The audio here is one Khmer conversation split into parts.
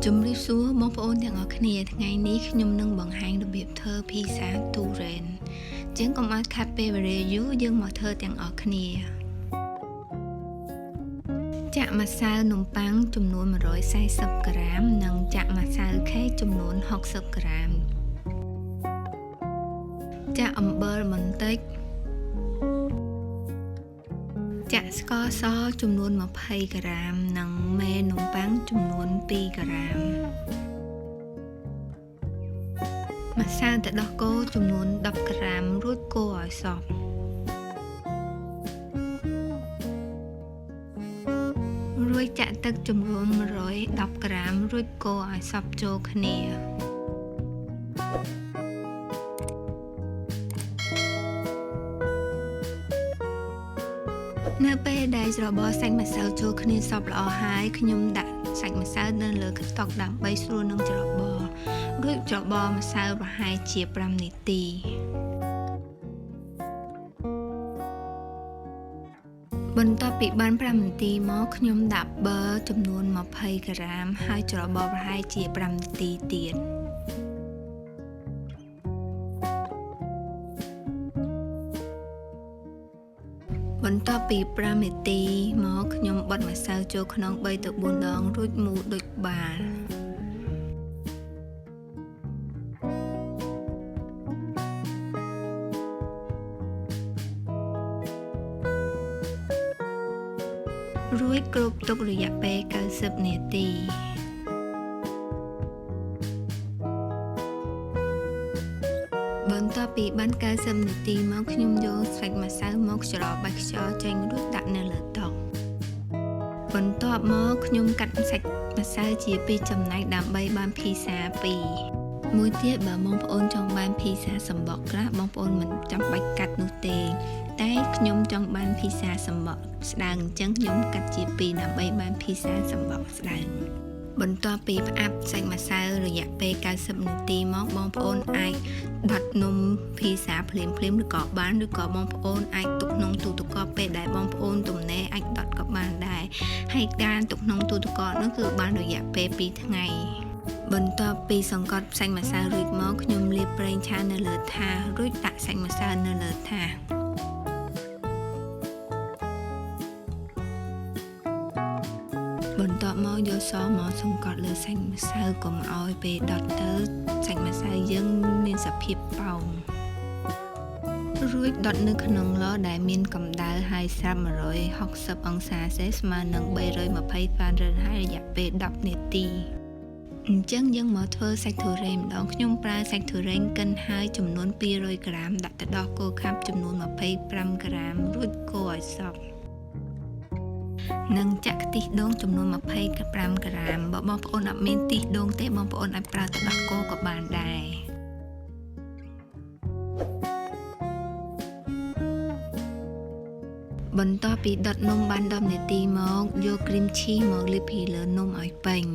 ជំរាបសួរបងប្អូនទាំងអស់គ្នាថ្ងៃនេះខ្ញុំនឹងបង្ហាញរបៀបធ្វើភីសាទូរ៉េនជាងកុំឲ្យខាត់ពេលវេលាយូរយើងមកធ្វើទាំងអស់គ្នាចាក់ម្សៅនំប៉័ងចំនួន140ក្រាមនិងចាក់ម្សៅខេកចំនួន60ក្រាមចាក់អំបិលបន្តិចចាក់ស្ករសចំនួន20ក្រាមនិងមេនំប៉័ងចំនួន2ក្រាមម្សៅទឹកដោះគោចំនួន10ក្រាមរួចកូរឲ្យសព្វរួចចាក់ទឹកចំនួន110ក្រាមរួចកូរឲ្យសព្វចូលគ្នានៅពេលដែលច្របល់សាច់ម្សៅចូលគ្នាសព្វល្អហើយខ្ញុំដាក់សាច់ម្សៅនៅលើខ្ទក់ដើម្បីស្រួលនឹងច្របល់រួចច្របល់ម្សៅប្រហែលជា5នាទីបន្ទាប់ពីបាន5នាទីមកខ្ញុំដាក់ប៊ឺចំនួន20ក្រាមហើយច្របល់ប្រហែលជា5នាទីទៀតបន្ទាប់ពី5នាទីមកខ្ញុំបិទម្សៅចូលក្នុង3ទៅ4ដងរួចមូលដូចបាល់រួចគ្របទុករយៈពេល90នាទីបន្ទាប់ពីបាន90នាទីមកខ្ញុំយកសាច់ម្សៅមកច្របាច់ខ្យល់ចេញរួចដាក់នៅលើតុបន្ទាប់មកខ្ញុំកាត់សាច់ម្សៅជា2ចំណែកដើម្បីបានភីសា2មួយទៀតបើបងប្អូនចង់បានភីសាសំបកក្រាស់បងប្អូនមិនចាំបាច់កាត់នោះទេតែខ្ញុំចង់បានភីសាសំបកស្ដើងអញ្ចឹងខ្ញុំកាត់ជា2ដើម្បីបានភីសាសំបកស្ដើងបន្ទាប់ពីផ្អាប់សាច់ម្សៅរយៈពេល90នាទីមកបងប្អូនអាចដុតនំភីសាភ្លាមឬក៏បានឬក៏បងប្អូនអាចទុកក្នុងទូទឹកកកពេលដែលបងប្អូនទំនេរអាចដុតក៏បានដែរហើយការទុកក្នុងទូទឹកកកនោះគឺបានរយៈពេល2ថ្ងៃបន្ទាប់ពីសង្កត់សាច់ម្សៅរួចមកខ្ញុំលាបប្រេងឆានៅលើថាសរួចដាក់សាច់ម្សៅនៅលើថាសបន្ទាប់មកយកសមកសង្កត់លើសាច់ម្សៅកុំឲ្យពេលដុតទៅសាច់ម្សៅយើងមានសភាពប៉ោងរួចដុតនៅក្នុងឡដែលមានកម្ដៅហើយស្រាប់160អង្សាសេស្មើនឹង320 Fahrenheit រយៈពេល10នាទីអញ្ចឹងយើងមកធ្វើសាច់ទុរេនម្ដងខ្ញុំប្រើសាច់ទុរេនកិនហើយចំនួន200ក្រាមដាក់ទឹកដោះគោខាប់ចំនួន25ក្រាមរួចកូរឲ្យសព្វនិងចាក់ខ្ទិះដូងចំនួន25ក្រាមបើបងប្អូនអត់មានខ្ទិះដូងទេបងប្អូនអាចប្រើទឹកដោះគោក៏បានដែរបន្ទាប់ពីដុតនំបាន10នាទីមកយកគ្រីមឈីសមកលាបពីលើនំឲ្យពេញ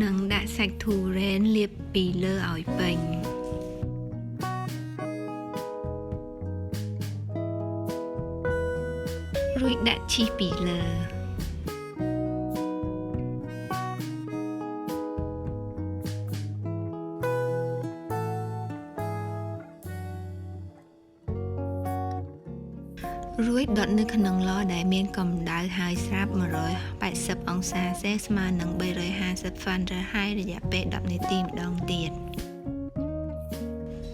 និងដាក់សាច់ទុរេនលាបពីលើឲ្យពេញរួចដាក់ឈីសពីលើរួចដុតនៅក្នុងឡដែលមានកម្ដៅហើយស្រាប់180អង្សាសេស្មើនឹង350 Fahrenheit រយៈពេល10នាទីម្ដងទៀត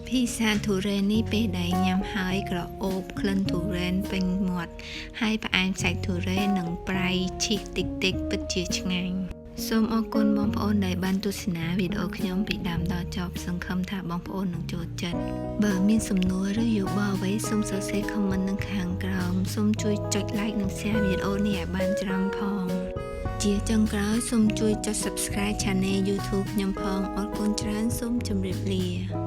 ភីសាទុរេននេះពេលដែលញ៉ាំហើយក្រអូបក្លិនទុរេនពេញមាត់ហើយផ្អែមសាច់ទុរេននិងប្រៃឈីសតិចពិតជាឆ្ងាញ់សូមអរគុណបងប្អូនដែលបានទស្សនាវីដេអូខ្ញុំពីដើមដល់ចប់សង្ឃឹមថាបងប្អូននឹងចូលចិត្តបើមានសំណួរឬយោបល់អ្វីសូមសរសេរ comment នៅខាងក្រោមសូមជួយចុច like និង share វីដេអូនេះឲ្យបានច្រើនផងជាចុងក្រោយសូមជួយចុច subscribe Channel YouTube ខ្ញុំផងអរគុណច្រើនសូមជម្រាបលា